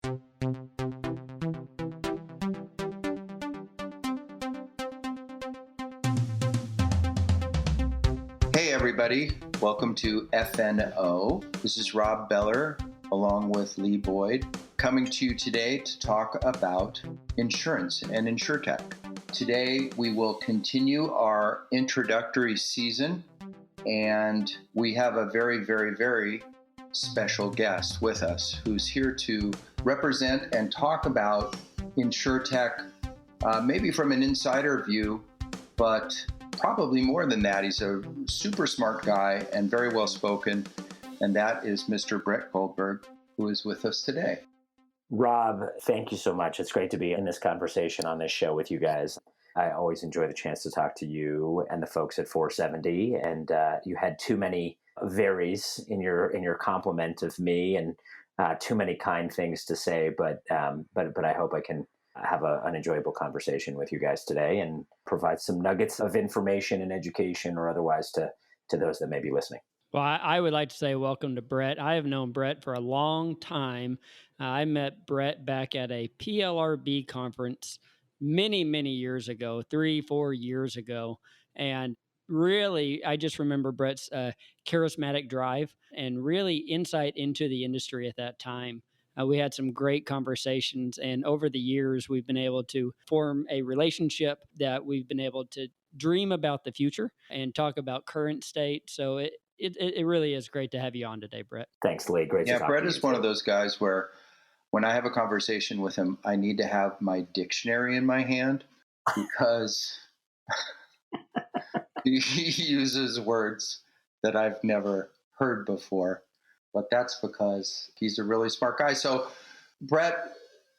Hey everybody, welcome to FNO. This is Rob Beller along with Lee Boyd coming to you today to talk about insurance and InsureTech. Today we will continue our introductory season, and we have a very special guest with us who's here to represent and talk about InsureTech, maybe from an insider view, but probably more than that. He's a super smart guy and very well spoken, and that is Mr. Brett Goldberg, who is with us today. Rob, thank you so much. It's great to be in this conversation on this show with you guys. I always enjoy the chance to talk to you and the folks at 470, and you had too many varies in your compliment of me, and too many kind things to say, but I hope I can have an enjoyable conversation with you guys today and provide some nuggets of information and education or otherwise to those that may be listening. Well, I would like to say welcome to Brett. I have known Brett for a long time. I met Brett back at a PLRB conference many years ago, 3-4 years ago. And really, I just remember Brett's charismatic drive and really insight into the industry at that time. We had some great conversations, and over the years, we've been able to form a relationship that we've been able to dream about the future and talk about current state. So it really is great to have you on today, Brett. Thanks, Lee. Great to talk to you. Brett is one of those guys where when I have a conversation with him, I need to have my dictionary in my hand because he uses words that I've never heard before. But that's because he's a really smart guy. So, Brett,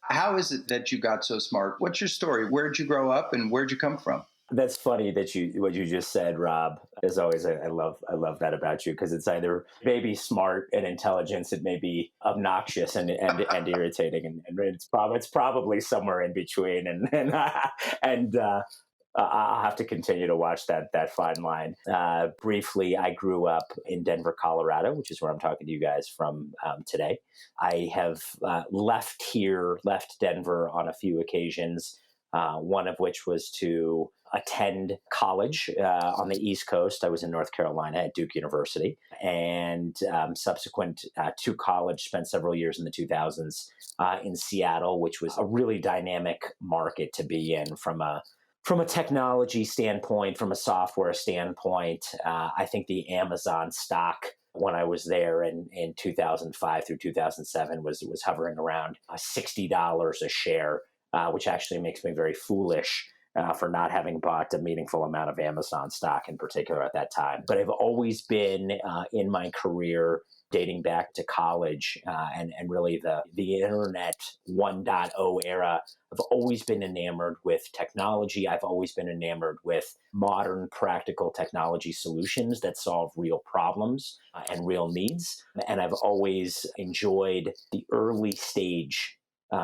how is it that you got so smart? What's your story? Where'd you grow up and where'd you come from? That's funny that what you just said, Rob. As always, I love that about you, because it's either maybe smart and intelligence, it may be obnoxious and irritating, and it's probably somewhere in between. And I'll have to continue to watch that fine line. Briefly, I grew up in Denver, Colorado, which is where I'm talking to you guys from today. I have left Denver on a few occasions, one of which was to attend college on the East Coast. I was in North Carolina at Duke University, and subsequent to college, spent several years in the 2000s in Seattle, which was a really dynamic market to be in from a technology standpoint, from a software standpoint. I think the Amazon stock when I was there in 2005 through 2007 was hovering around $60 a share, which actually makes me very foolish for not having bought a meaningful amount of Amazon stock in particular at that time. But I've always been in my career, dating back to college and really the Internet 1.0 era, I've always been enamored with technology. I've always been enamored with modern, practical technology solutions that solve real problems and real needs. And I've always enjoyed the early stage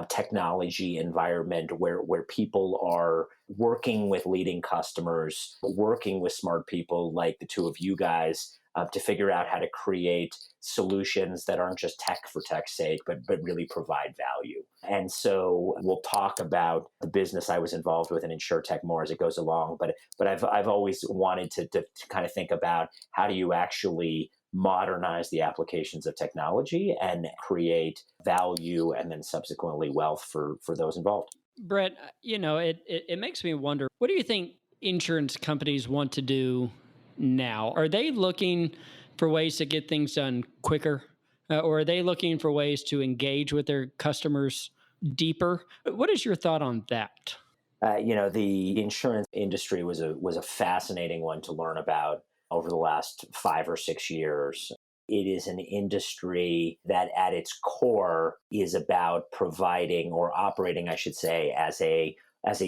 technology environment where people are working with leading customers, working with smart people like the two of you guys to figure out how to create solutions that aren't just tech for tech's sake, but really provide value. And so we'll talk about the business I was involved with in InsureTech more as it goes along. But I've always wanted to kind of think about how do you actually modernize the applications of technology and create value and then subsequently wealth for those involved. Brett, it makes me wonder, what do you think insurance companies want to do now? Are they looking for ways to get things done quicker? Or are they looking for ways to engage with their customers deeper? What is your thought on that? The insurance industry was a fascinating one to learn about over the last 5 or 6 years. It is an industry that at its core is about providing, or operating, I should say, as a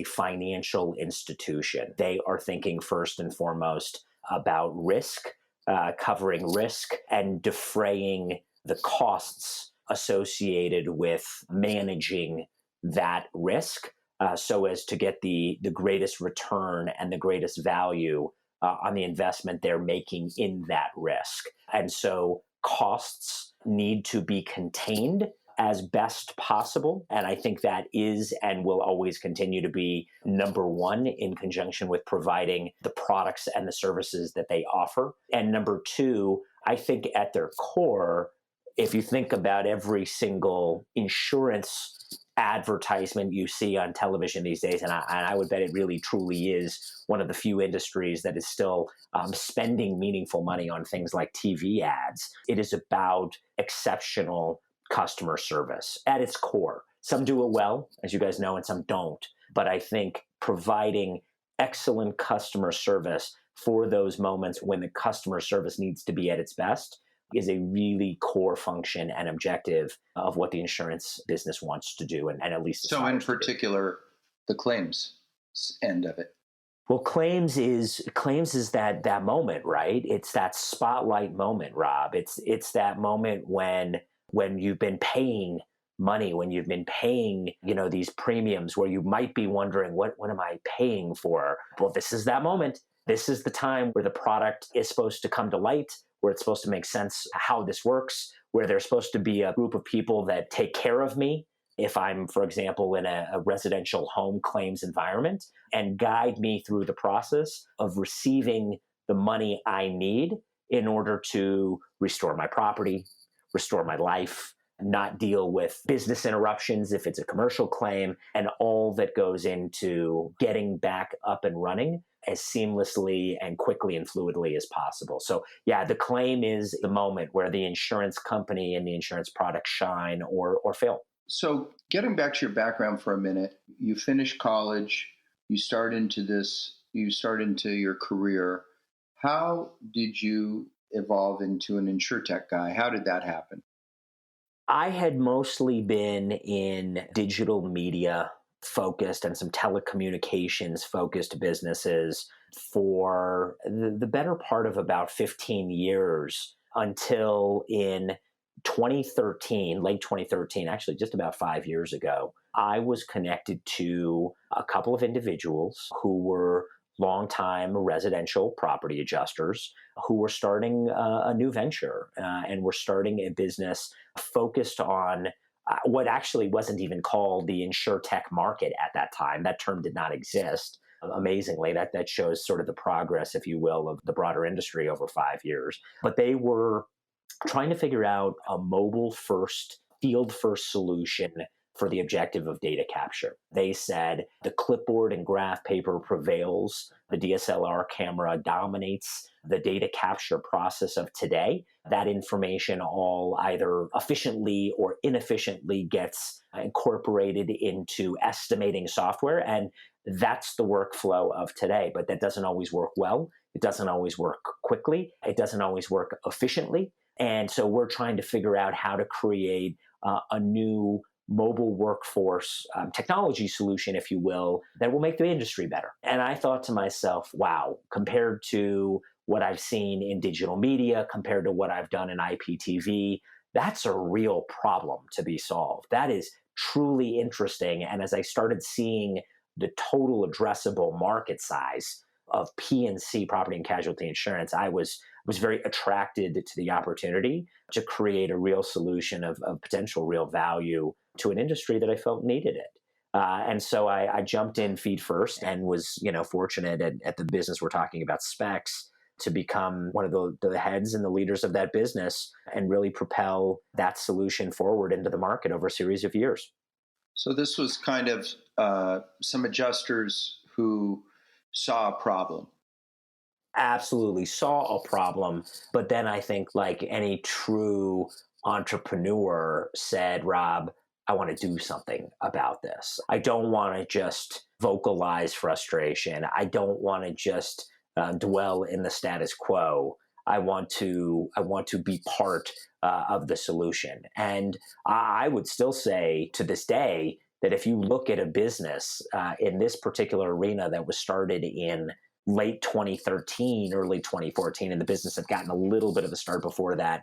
financial institution. They are thinking first and foremost about risk, covering risk and defraying the costs associated with managing that risk so as to get the greatest return and the greatest value on the investment they're making in that risk. And so costs need to be contained as best possible. And I think that is and will always continue to be number one in conjunction with providing the products and the services that they offer. And number two, I think at their core, if you think about every single insurance advertisement you see on television these days, and I would bet it really truly is one of the few industries that is still spending meaningful money on things like TV ads, it is about exceptional customer service at its core. Some do it well, as you guys know, and some don't. But I think providing excellent customer service for those moments when the customer service needs to be at its best is a really core function and objective of what the insurance business wants to do, and at least so in particular, the claims end of it. Well, claims is that moment, right? It's that spotlight moment, Rob. It's that moment when you've been paying money, when you've been paying, these premiums, where you might be wondering, what am I paying for? Well, this is that moment. This is the time where the product is supposed to come to light, where it's supposed to make sense how this works, where there's supposed to be a group of people that take care of me if I'm, for example, in a residential home claims environment, and guide me through the process of receiving the money I need in order to restore my property, restore my life, not deal with business interruptions if it's a commercial claim, and all that goes into getting back up and running as seamlessly and quickly and fluidly as possible. So yeah, the claim is the moment where the insurance company and the insurance product shine or fail. So getting back to your background for a minute, you finish college, you start into your career. How did you evolve into an InsureTech guy? How did that happen? I had mostly been in digital media focused and some telecommunications focused businesses for the better part of about 15 years until in 2013, late 2013, actually just about 5 years ago, I was connected to a couple of individuals who were longtime residential property adjusters who were starting a new venture and were starting a business focused on what actually wasn't even called the InsureTech market at that time. That term did not exist. Amazingly, that shows sort of the progress, if you will, of the broader industry over 5 years. But they were trying to figure out a mobile-first, field-first solution for the objective of data capture. They said the clipboard and graph paper prevails. The DSLR camera dominates the data capture process of today. That information all either efficiently or inefficiently gets incorporated into estimating software, and that's the workflow of today. But that doesn't always work well. It doesn't always work quickly. It doesn't always work efficiently. And so we're trying to figure out how to create a new mobile workforce technology solution, if you will, that will make the industry better. And I thought to myself, wow, compared to what I've seen in digital media, compared to what I've done in IPTV, that's a real problem to be solved. That is truly interesting. And as I started seeing the total addressable market size of P&C, property and casualty insurance, I was very attracted to the opportunity to create a real solution of potential real value to an industry that I felt needed it. And so I jumped in feet first and was, fortunate at the business we're talking about, Spex, to become one of the heads and the leaders of that business and really propel that solution forward into the market over a series of years. So this was kind of some adjusters who saw a problem. Absolutely saw a problem. But then I think, like any true entrepreneur, said, Rob, I want to do something about this. I don't want to just vocalize frustration. I don't want to just dwell in the status quo. I want to be part of the solution. And I would still say to this day that if you look at a business in this particular arena that was started in late 2013, early 2014, and the business had gotten a little bit of a start before that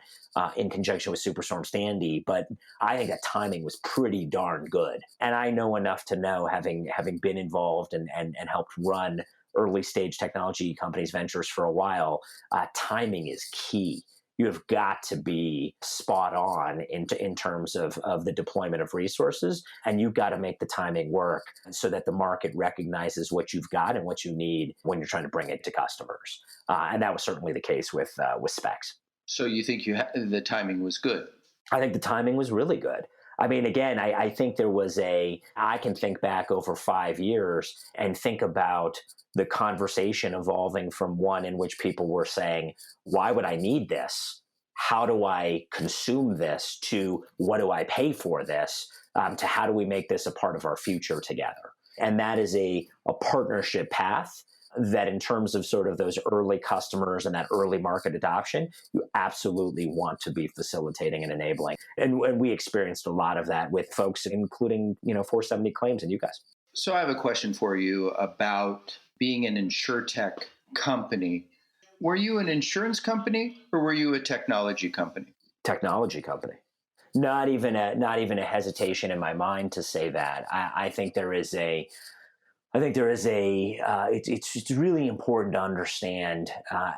in conjunction with Superstorm Sandy. But I think that timing was pretty darn good. And I know enough to know, having been involved and helped run early stage technology companies, ventures for a while, timing is key. you have got to be spot on in terms of the deployment of resources. And you've got to make the timing work so that the market recognizes what you've got and what you need when you're trying to bring it to customers. And that was certainly the case with Spex. So you think the timing was good? I think the timing was really good. I mean, again, I think I can think back over 5 years and think about the conversation evolving from one in which people were saying, why would I need this? How do I consume this? To what do I pay for this? To how do we make this a part of our future together? And that is a partnership path that, in terms of sort of those early customers and that early market adoption, you absolutely want to be facilitating and enabling. And we experienced a lot of that with folks, including, 470 Claims and you guys. So I have a question for you about being an InsureTech company. Were you an insurance company or were you a technology company? Technology company. Not even a hesitation in my mind to say that. I think there is a it's really important to understand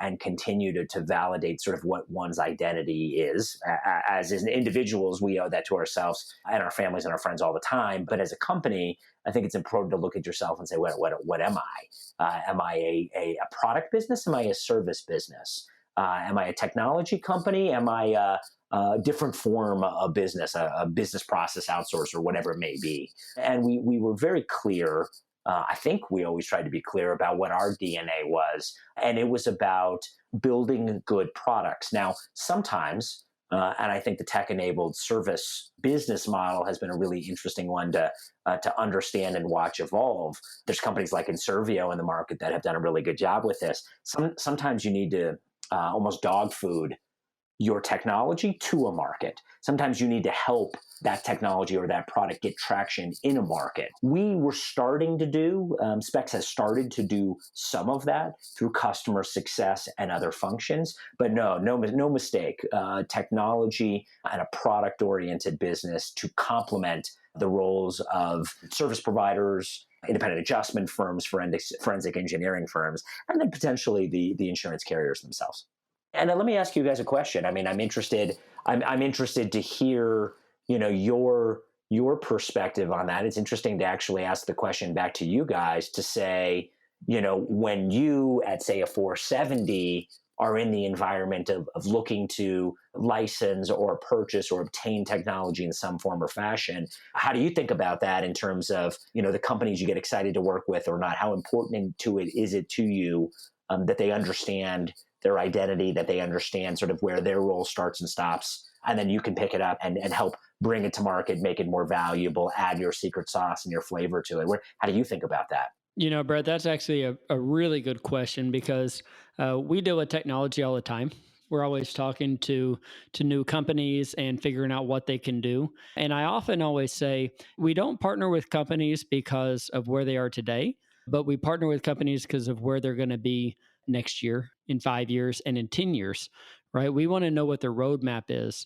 and continue to validate sort of what one's identity is. As individuals, we owe that to ourselves and our families and our friends all the time. But as a company, I think it's important to look at yourself and say, what am I? Am I a product business? Am I a service business? Am I a technology company? Am I a different form of business, a business process outsource or whatever it may be? And we were very clear. I think we always tried to be clear about what our DNA was, and it was about building good products. Now, sometimes, and I think the tech-enabled service business model has been a really interesting one to understand and watch evolve. There's companies like InsureTech in the market that have done a really good job with this. Sometimes you need to almost dog food your technology to a market. Sometimes you need to help that technology or that product get traction in a market. We were starting to do, Spex has started to do some of that through customer success and other functions, but no mistake, technology and a product-oriented business to complement the roles of service providers, independent adjustment firms, forensic engineering firms, and then potentially the insurance carriers themselves. And let me ask you guys a question. I mean, I'm interested to hear, your perspective on that. It's interesting to actually ask the question back to you guys to say, when you at, say, a 470 are in the environment of looking to license or purchase or obtain technology in some form or fashion, how do you think about that in terms of, the companies you get excited to work with or not? How important is it to you that they understand their identity, that they understand sort of where their role starts and stops, and then you can pick it up and help bring it to market, make it more valuable, add your secret sauce and your flavor to it? How do you think about that? Brett, that's actually a really good question because we deal with technology all the time. We're always talking to new companies and figuring out what they can do. And I often always say, we don't partner with companies because of where they are today, but we partner with companies because of where they're going to be next year, in 5 years, and in 10 years, right? We want to know what their roadmap is.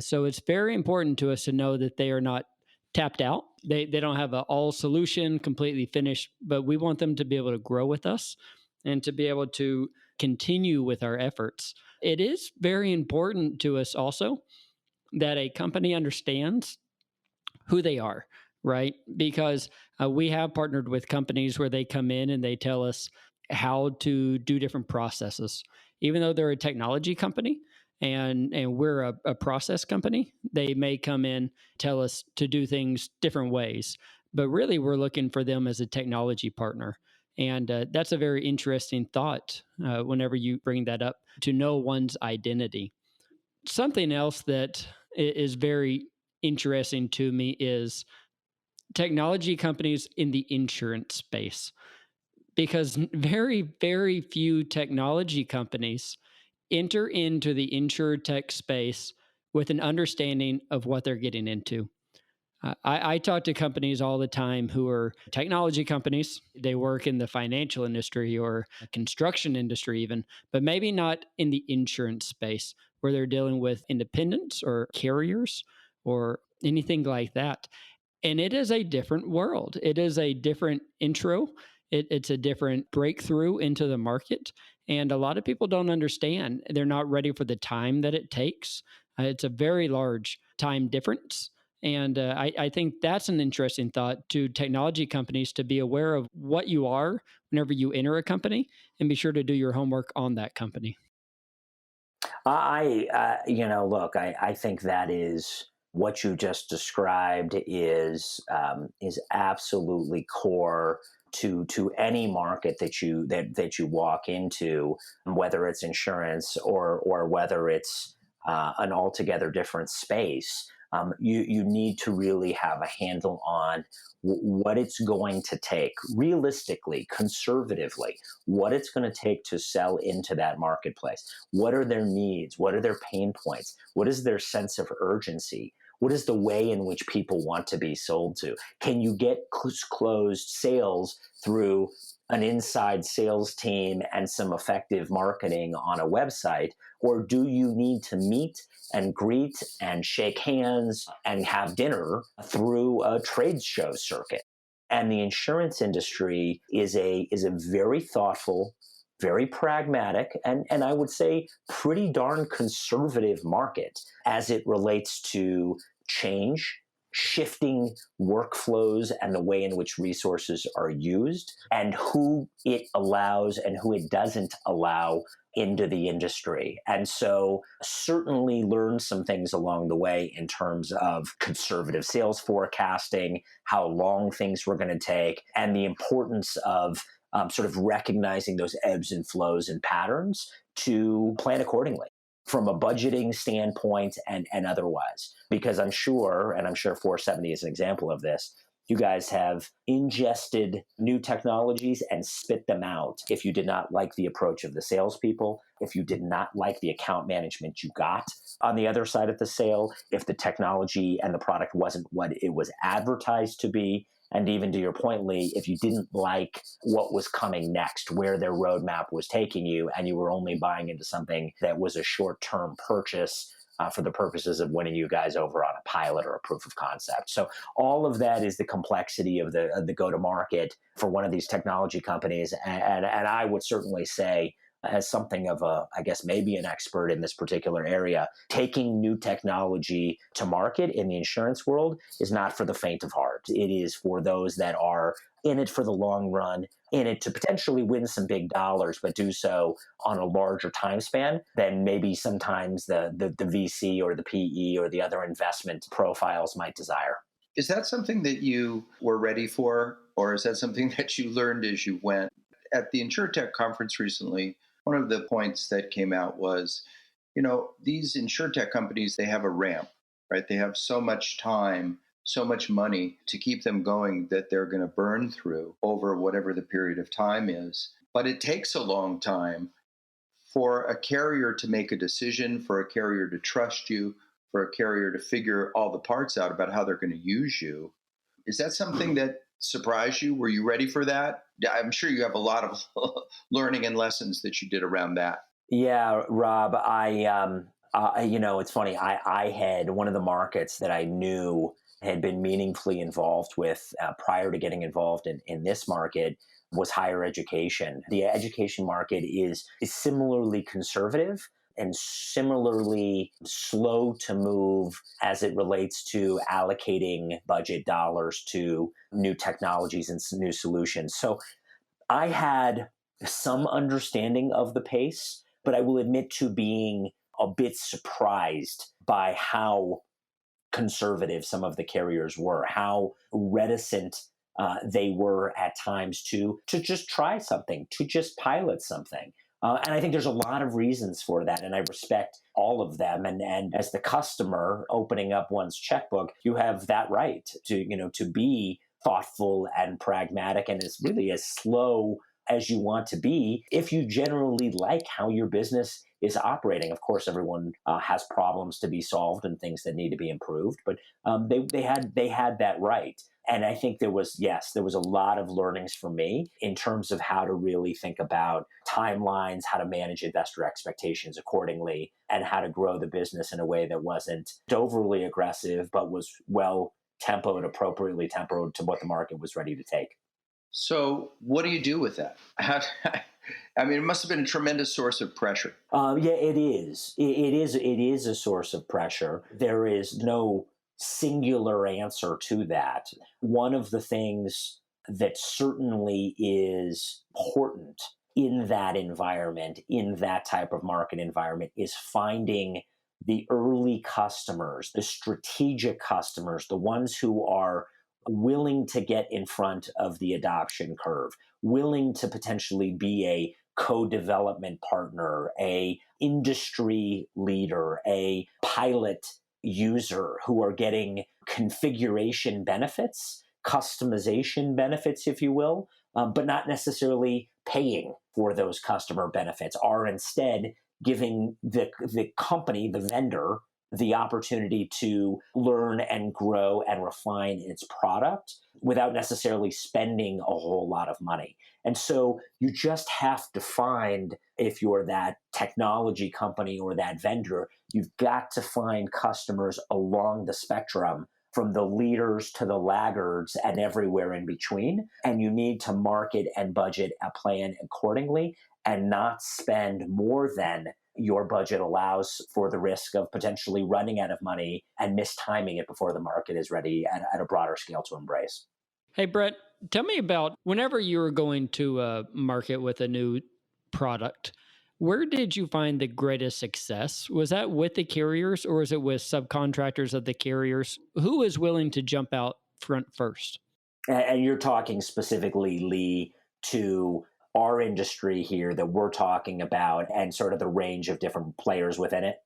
So it's very important to us to know that they are not tapped out. They don't have an all solution completely finished, but we want them to be able to grow with us and to be able to continue with our efforts. It is very important to us also that a company understands who they are, right? Because we have partnered with companies where they come in and they tell us how to do different processes. Even though they're a technology company and we're a process company, they may come in, tell us to do things different ways. But really, we're looking for them as a technology partner. And that's a very interesting thought whenever you bring that up, to know one's identity. Something else that is very interesting to me is technology companies in the insurance space, because very, very few technology companies enter into the InsureTech space with an understanding of what they're getting into. I talk to companies all the time who are technology companies. They work in the financial industry or construction industry even, but maybe not in the insurance space where they're dealing with independents or carriers or anything like that. And it is a different world. It is a different intro. It's a different breakthrough into the market. And a lot of people don't understand. They're not ready for the time that it takes. It's a very large time difference. And I think that's an interesting thought to technology companies to be aware of what you are whenever you enter a company and be sure to do your homework on that company. Look, I think that is what you just described is absolutely core to any market that you walk into, whether it's insurance or whether it's an altogether different space. You need to really have a handle on what it's going to take, realistically, conservatively, what it's going to take to sell into that marketplace. What are their needs? What are their pain points? What is their sense of urgency? What is the way in which people want to be sold to? Can you get closed sales through an inside sales team and some effective marketing on a website? Or do you need to meet and greet and shake hands and have dinner through a trade show circuit? And the insurance industry is a very thoughtful, very pragmatic, and I would say pretty darn conservative market as it relates to change, shifting workflows and the way in which resources are used, and who it allows and who it doesn't allow into the industry. And so certainly learned some things along the way in terms of conservative sales forecasting, how long things were going to take, and the importance of sort of recognizing those ebbs and flows and patterns to plan accordingly from a budgeting standpoint and otherwise. Because I'm sure 470 is an example of this, you guys have ingested new technologies and spit them out if you did not like the approach of the salespeople, if you did not like the account management you got on the other side of the sale, if the technology and the product wasn't what it was advertised to be. And even to your point, Lee, if you didn't like what was coming next, where their roadmap was taking you, and you were only buying into something that was a short-term purchase for the purposes of winning you guys over on a pilot or a proof of concept. So all of that is the complexity of the go-to-market for one of these technology companies. And I would certainly say, as something of I guess maybe an expert in this particular area, taking new technology to market in the insurance world is not for the faint of heart. It is for those that are in it for the long run, in it to potentially win some big dollars, but do so on a larger time span than maybe sometimes the VC or the PE or the other investment profiles might desire. Is that something that you were ready for, or is that something that you learned as you went? At the InsureTech conference recently, one of the points that came out was, these InsureTech companies, they have a ramp, right? They have so much time, so much money to keep them going that they're going to burn through over whatever the period of time is. But it takes a long time for a carrier to make a decision, for a carrier to trust you, for a carrier to figure all the parts out about how they're going to use you. Is that something that surprised you? Were you ready for that? I'm sure you have a lot of learning and lessons that you did around that. Yeah, Rob, it's funny. I had one of the markets that I knew had been meaningfully involved with prior to getting involved in this market was higher education. The education market is similarly conservative and similarly slow to move as it relates to allocating budget dollars to new technologies and new solutions. So I had some understanding of the pace, but I will admit to being a bit surprised by how conservative some of the carriers were, how reticent they were at times to just try something, to just pilot something. And I think there's a lot of reasons for that, and I respect all of them. And as the customer opening up one's checkbook, you have that right to be thoughtful and pragmatic and as really as slow as you want to be if you generally like how your business is operating. Of course, everyone has problems to be solved and things that need to be improved, but they had that right. And I think there was a lot of learnings for me in terms of how to really think about timelines, how to manage investor expectations accordingly, and how to grow the business in a way that wasn't overly aggressive, but was well tempoed, appropriately tempoed to what the market was ready to take. So what do you do with that? I mean, it must have been a tremendous source of pressure. Yeah, it is. It is a source of pressure. There is no singular answer to that. One of the things that certainly is important in that environment, in that type of market environment, is finding the early customers, the strategic customers, the ones who are willing to get in front of the adoption curve, willing to potentially be a co-development partner, a industry leader, a pilot user, who are getting configuration benefits, customization benefits, if you will, but not necessarily paying for those customer benefits, are instead giving the company, the vendor, the opportunity to learn and grow and refine its product without necessarily spending a whole lot of money. And so you just have to find, if you're that technology company or that vendor, you've got to find customers along the spectrum, from the leaders to the laggards and everywhere in between. And you need to market and budget a plan accordingly and not spend more than your budget allows, for the risk of potentially running out of money and mistiming it before the market is ready at a broader scale to embrace. Hey, Brett, tell me about whenever you were going to market with a new product, where did you find the greatest success? Was that with the carriers or is it with subcontractors of the carriers? Who is willing to jump out front first? And you're talking specifically, Lee, to our industry here that we're talking about and sort of the range of different players within it.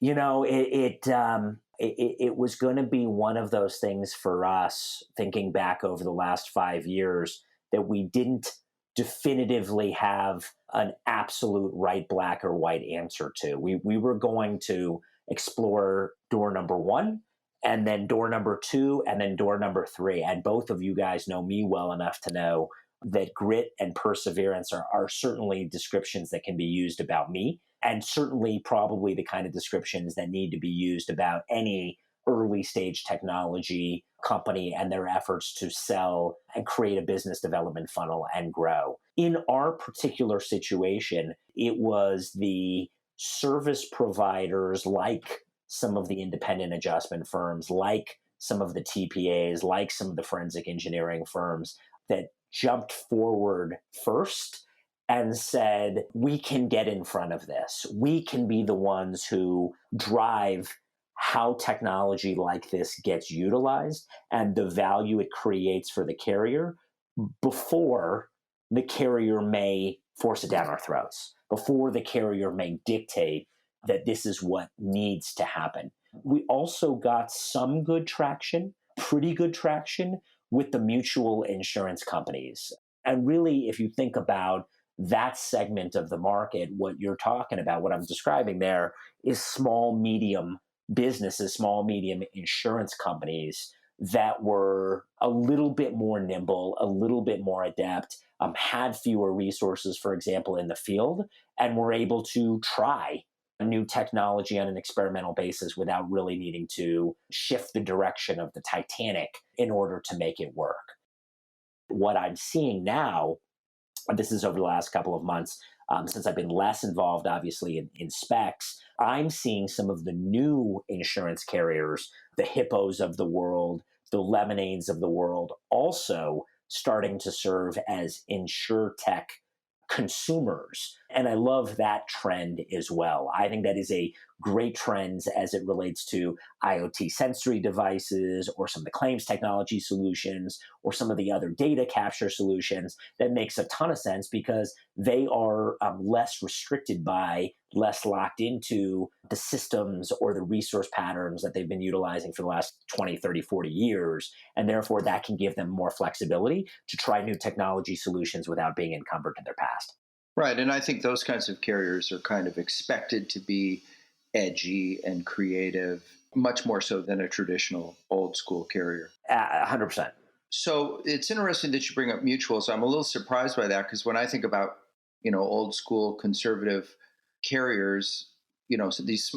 You know, it was going to be one of those things for us, thinking back over the last 5 years, that we didn't definitively have an absolute right, black or white answer to. We were going to explore door number one, and then door number two, and then door number three. And both of you guys know me well enough to know that grit and perseverance are certainly descriptions that can be used about me, and certainly probably the kind of descriptions that need to be used about any early stage technology company and their efforts to sell and create a business development funnel and grow. In our particular situation, it was the service providers, like some of the independent adjustment firms, like some of the TPAs, like some of the forensic engineering firms, that jumped forward first and said, we can get in front of this. We can be the ones who drive how technology like this gets utilized and the value it creates for the carrier before the carrier may force it down our throats, before the carrier may dictate that this is what needs to happen. We also got some good traction, pretty good traction, with the mutual insurance companies. And really, if you think about that segment of the market, what you're talking about, what I'm describing there, is small, medium businesses, small, medium insurance companies that were a little bit more nimble, a little bit more adept, had fewer resources, for example, in the field, and were able to try a new technology on an experimental basis without really needing to shift the direction of the Titanic in order to make it work. What I'm seeing now, this is over the last couple of months, since I've been less involved, obviously, in Spex, I'm seeing some of the new insurance carriers, the Hippos of the world, the Lemonades of the world, also starting to serve as InsureTech consumers. And I love that trend as well. I think that is a great trend as it relates to IoT sensory devices or some of the claims technology solutions or some of the other data capture solutions. That makes a ton of sense because they are less restricted by, less locked into the systems or the resource patterns that they've been utilizing for the last 20, 30, 40 years. And therefore, that can give them more flexibility to try new technology solutions without being encumbered to their past. Right. And I think those kinds of carriers are kind of expected to be edgy and creative, much more so than a traditional old school carrier. 100%. So it's interesting that you bring up mutuals. I'm a little surprised by that because when I think about, old school conservative carriers, so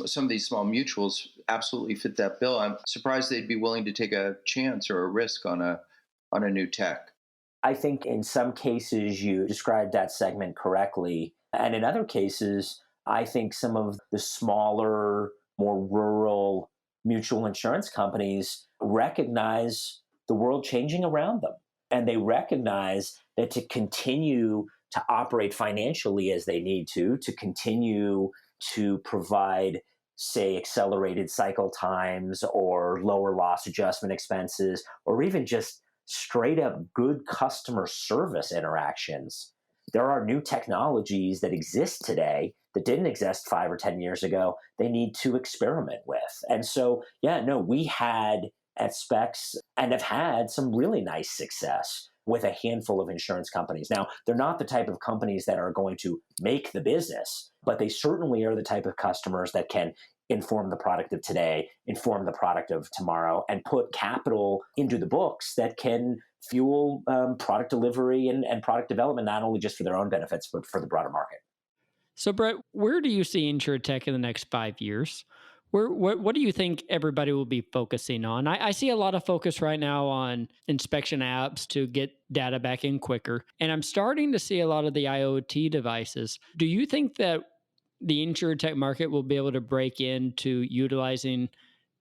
some of these small mutuals absolutely fit that bill. I'm surprised they'd be willing to take a chance or a risk on a new tech. I think in some cases you described that segment correctly. And in other cases, I think some of the smaller, more rural mutual insurance companies recognize the world changing around them. And they recognize that to continue to operate financially as they need to continue to provide, say, accelerated cycle times or lower loss adjustment expenses, or even just straight up good customer service interactions. There are new technologies that exist today that didn't exist 5 or 10 years ago, they need to experiment with. And so, yeah, no, we had at Spex and have had some really nice success with a handful of insurance companies. Now, they're not the type of companies that are going to make the business, but they certainly are the type of customers that can inform the product of today, inform the product of tomorrow, and put capital into the books that can fuel product delivery and product development, not only just for their own benefits, but for the broader market. So, Brett, where do you see InsureTech in the next 5 years? What do you think everybody will be focusing on? I see a lot of focus right now on inspection apps to get data back in quicker. And I'm starting to see a lot of the IoT devices. Do you think that the InsureTech market will be able to break into utilizing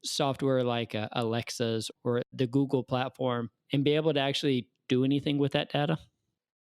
software like Alexa's or the Google platform and be able to actually do anything with that data?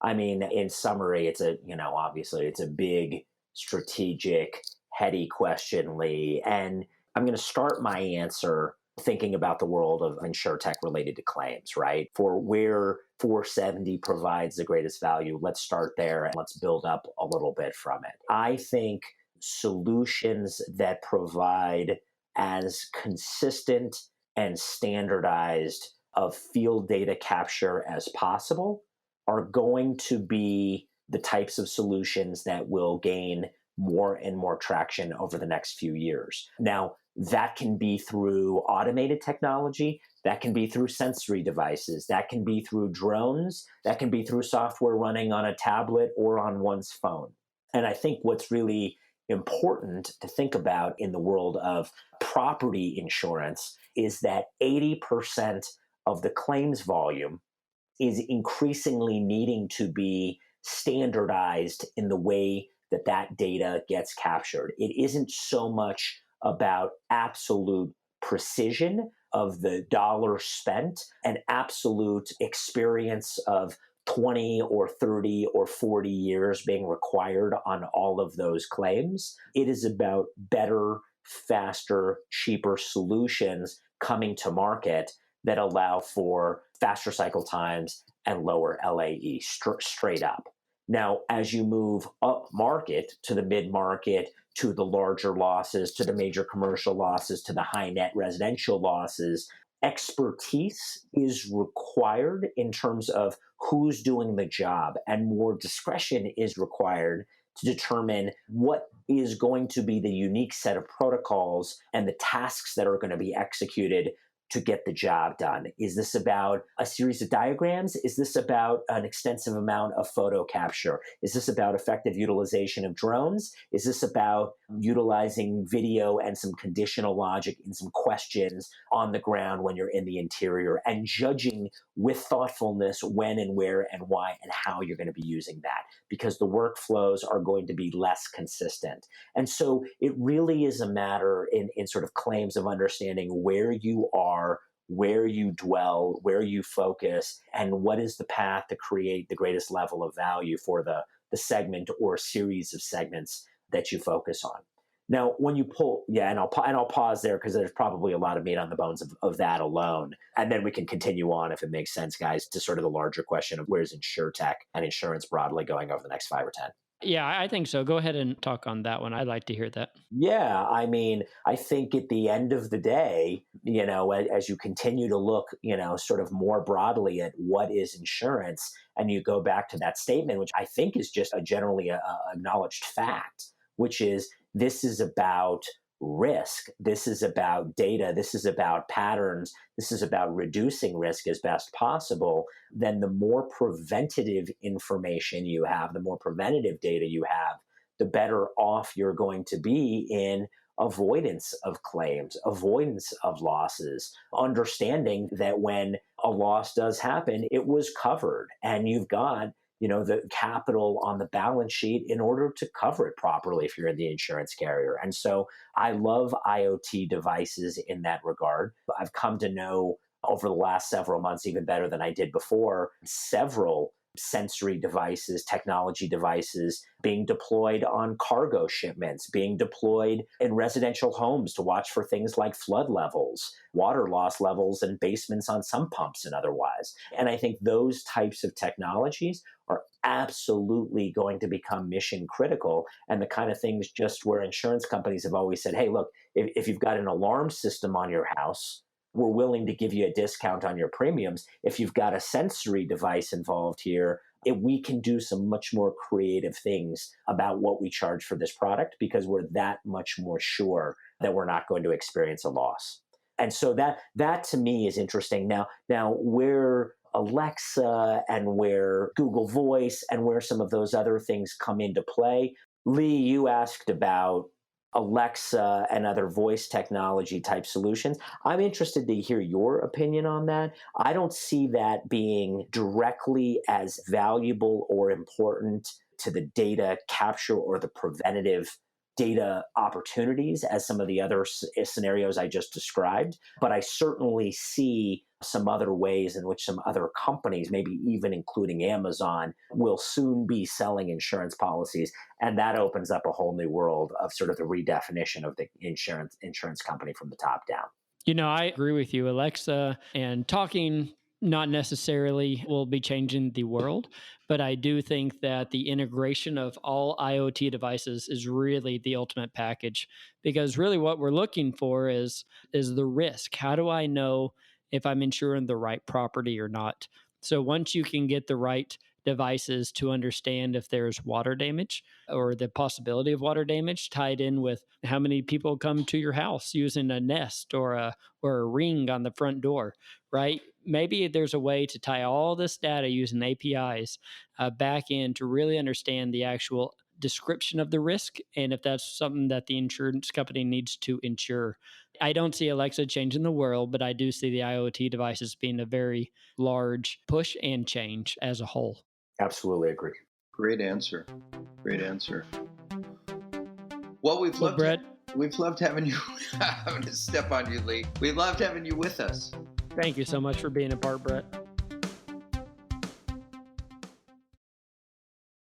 I mean, in summary, obviously it's a big strategic, heady question, Lee. And I'm going to start my answer thinking about the world of InsureTech related to claims, right? For where 470 provides the greatest value, let's start there and let's build up a little bit from it. I think solutions that provide as consistent and standardized of field data capture as possible are going to be the types of solutions that will gain more and more traction over the next few years. Now, that can be through automated technology, that can be through sensory devices, that can be through drones, that can be through software running on a tablet or on one's phone. And I think what's really important to think about in the world of property insurance is that 80% of the claims volume is increasingly needing to be standardized in the way that that data gets captured. It isn't so much about absolute precision of the dollar spent and absolute experience of 20 or 30 or 40 years being required on all of those claims. It is about better, faster, cheaper solutions coming to market that allow for faster cycle times and lower LAE straight up. Now, as you move up market to the mid market, to the larger losses, to the major commercial losses, to the high net residential losses, expertise is required in terms of who's doing the job, and more discretion is required to determine what is going to be the unique set of protocols and the tasks that are going to be executed to get the job done. Is this about a series of diagrams? Is this about an extensive amount of photo capture? Is this about effective utilization of drones? Is this about utilizing video and some conditional logic in some questions on the ground when you're in the interior, and judging with thoughtfulness when and where and why and how you're going to be using that, because the workflows are going to be less consistent. And so it really is a matter in sort of claims of understanding where you are, where you dwell, where you focus, and what is the path to create the greatest level of value for the segment or series of segments that you focus on. Now, when you pull, and I'll pause there because there's probably a lot of meat on the bones of that alone. And then we can continue on, if it makes sense, guys, to sort of the larger question of where's InsureTech and insurance broadly going over the next 5 or 10. Yeah, I think so. Go ahead and talk on that one. I'd like to hear that. Yeah, I mean, I think at the end of the day, as you continue to look, sort of more broadly at what is insurance, and you go back to that statement, which I think is just a generally acknowledged fact, which is this is about risk. This is about data. This is about patterns. This is about reducing risk as best possible. Then the more preventative information you have, the more preventative data you have, the better off you're going to be in avoidance of claims, avoidance of losses, understanding that when a loss does happen, it was covered and you've got the capital on the balance sheet in order to cover it properly if you're the insurance carrier. And so I love IoT devices in that regard. I've come to know over the last several months, even better than I did before, several sensory devices, technology devices being deployed on cargo shipments, being deployed in residential homes to watch for things like flood levels, water loss levels, and basements on sump pumps and otherwise. And I think those types of technologies are absolutely going to become mission critical, and the kind of things just where insurance companies have always said, hey, look, if you've got an alarm system on your house, we're willing to give you a discount on your premiums. If you've got a sensory device involved here, we can do some much more creative things about what we charge for this product because we're that much more sure that we're not going to experience a loss. And so that to me is interesting. Now where Alexa and where Google Voice and where some of those other things come into play, Lee, you asked about Alexa and other voice technology type solutions. I'm interested to hear your opinion on that. I don't see that being directly as valuable or important to the data capture or the preventative data opportunities as some of the other scenarios I just described. But I certainly see some other ways in which some other companies, maybe even including Amazon, will soon be selling insurance policies. And that opens up a whole new world of sort of the redefinition of the insurance company from the top down. I agree with you. Alexa and talking not necessarily will be changing the world, but I do think that the integration of all IoT devices is really the ultimate package, because really what we're looking for is the risk. How do I know if I'm insuring the right property or not? So once you can get the right devices to understand if there's water damage or the possibility of water damage tied in with how many people come to your house using a Nest or a Ring on the front door, right? Maybe there's a way to tie all this data using APIs back in to really understand the actual description of the risk and if that's something that the insurance company needs to insure. I don't see Alexa changing the world, but I do see the IoT devices being a very large push and change as a whole. Absolutely agree. Great answer. Great answer. Well, we've loved having you. I'm going to step on you, Lee. We loved having you with us. Thank you so much for being a part, Brett.